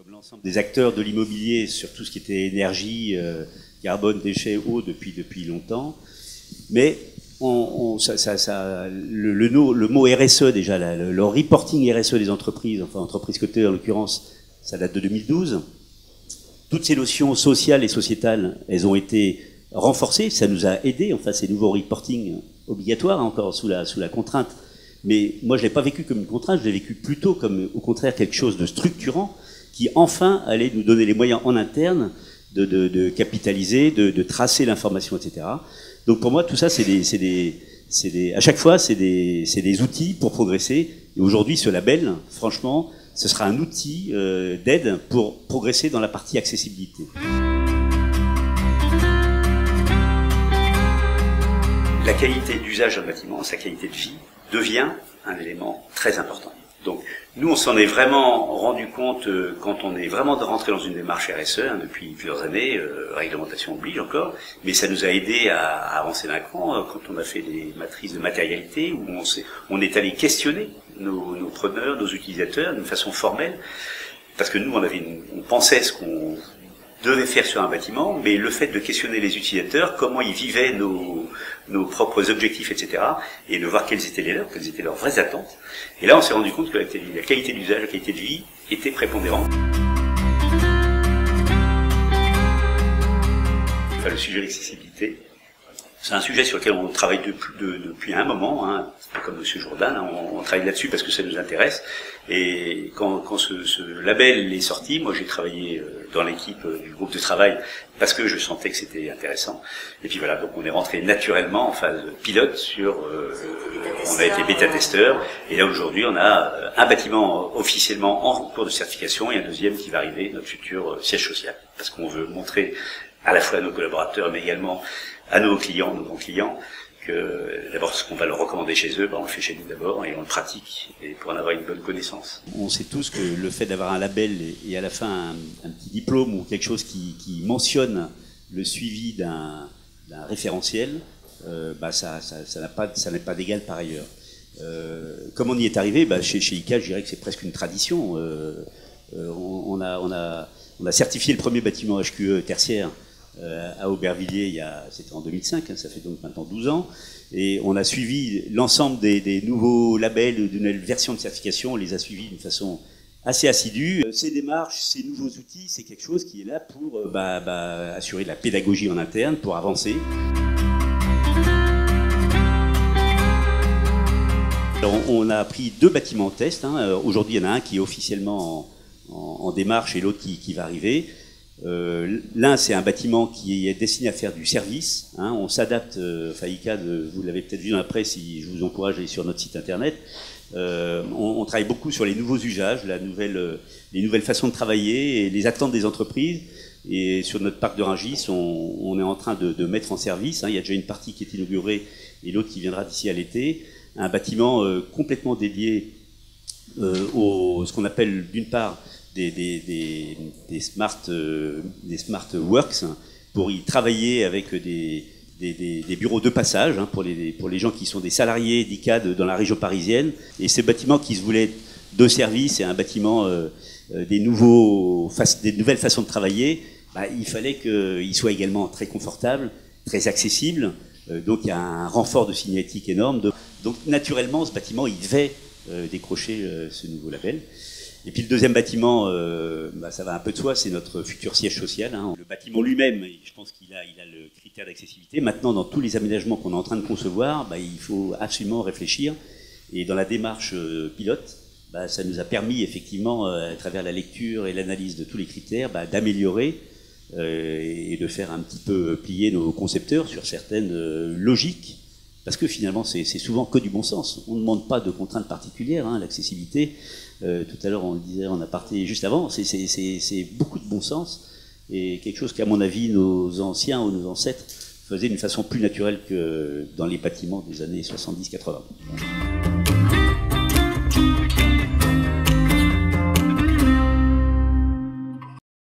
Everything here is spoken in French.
comme l'ensemble des acteurs de l'immobilier sur tout ce qui était énergie, carbone, déchets, eau depuis longtemps. Mais le mot RSE déjà, le reporting RSE des entreprises, enfin entreprises cotées en l'occurrence, ça date de 2012. Toutes ces notions sociales et sociétales, elles ont été renforcées. Ça nous a aidés, enfin ces nouveaux reporting obligatoires, hein, encore sous la contrainte. Mais moi je l'ai pas vécu comme une contrainte, je l'ai vécu plutôt comme au contraire quelque chose de structurant qui enfin allait nous donner les moyens en interne de capitaliser, de tracer l'information, etc. Donc pour moi tout ça à chaque fois c'est des outils pour progresser. Et aujourd'hui ce label, franchement, ce sera un outil d'aide pour progresser dans la partie accessibilité. La qualité d'usage d'un bâtiment, sa qualité de vie, devient un élément très important. Donc, nous, on s'en est vraiment rendu compte quand on est vraiment rentré dans une démarche RSE depuis plusieurs années, réglementation oblige encore, mais ça nous a aidé à avancer d'un cran quand on a fait des matrices de matérialité où on est allé questionner nos preneurs, nos utilisateurs d'une façon formelle, parce que nous, on pensait ce qu'on devait faire sur un bâtiment, mais le fait de questionner les utilisateurs, comment ils vivaient nos propres objectifs, etc., et de voir quelles étaient leurs vraies attentes. Et là, on s'est rendu compte que la qualité d'usage, la qualité de vie était prépondérante. Enfin, le sujet de l'accessibilité, c'est un sujet sur lequel on travaille depuis un moment, hein, comme M. Jourdain, hein, on travaille là-dessus parce que ça nous intéresse. Et quand ce label est sorti, moi j'ai travaillé dans l'équipe du groupe de travail parce que je sentais que c'était intéressant. Et puis voilà, donc on est rentré naturellement en phase pilote on a été bêta-testeur. Et là aujourd'hui, on a un bâtiment officiellement en cours de certification et un deuxième qui va arriver, notre futur siège social. Parce qu'on veut montrer à la fois à nos collaborateurs, mais également à nos clients, nos grands clients, que d'abord ce qu'on va leur recommander chez eux, on le fait chez nous d'abord et on le pratique et pour en avoir une bonne connaissance. On sait tous que le fait d'avoir un label et à la fin un petit diplôme ou quelque chose qui mentionne le suivi d'un référentiel, ça n'est pas d'égal par ailleurs. Comme on y est arrivé, chez ICA, je dirais que c'est presque une tradition. On a certifié le premier bâtiment HQE tertiaire à Aubervilliers, c'était en 2005, hein, ça fait donc maintenant 12 ans, et on a suivi l'ensemble des nouveaux labels, de nouvelles versions de certification, on les a suivis d'une façon assez assidue. Ces démarches, ces nouveaux outils, c'est quelque chose qui est là pour assurer de la pédagogie en interne, pour avancer. Alors, on a pris 2 bâtiments en test, hein. Aujourd'hui il y en a un qui est officiellement en démarche et l'autre qui va arriver. L'un, c'est un bâtiment qui est destiné à faire du service. Hein, on s'adapte, ICA, vous l'avez peut-être vu dans la presse, je vous encourage à aller sur notre site internet. On travaille beaucoup sur les nouveaux usages, les nouvelles façons de travailler et les attentes des entreprises. Et sur notre parc de Rungis, on est en train de mettre en service. Hein, il y a déjà une partie qui est inaugurée et l'autre qui viendra d'ici à l'été. Un bâtiment complètement dédié ce qu'on appelle d'une part des smart works pour y travailler avec des bureaux de passage, hein, pour les gens qui sont des salariés d'ICAD dans la région parisienne. Et ce bâtiment qui se voulait de service et un bâtiment des nouvelles façons de travailler, il fallait qu'il soit également très confortable, très accessible. Donc il y a un renfort de signalétique énorme. Donc naturellement, ce bâtiment, il devait décrocher ce nouveau label. Et puis le deuxième bâtiment, ça va un peu de soi, c'est notre futur siège social. Hein. Le bâtiment lui-même, je pense qu'il a le critère d'accessibilité. Maintenant, dans tous les aménagements qu'on est en train de concevoir, il faut absolument réfléchir. Et dans la démarche pilote, ça nous a permis effectivement, à travers la lecture et l'analyse de tous les critères, d'améliorer et de faire un petit peu plier nos concepteurs sur certaines logiques. Parce que finalement, c'est souvent que du bon sens. On ne demande pas de contraintes particulières, hein, l'accessibilité. Tout à l'heure, on le disait en aparté juste avant, c'est beaucoup de bon sens et quelque chose qu'à mon avis, nos anciens ou nos ancêtres faisaient d'une façon plus naturelle que dans les bâtiments des années 70-80.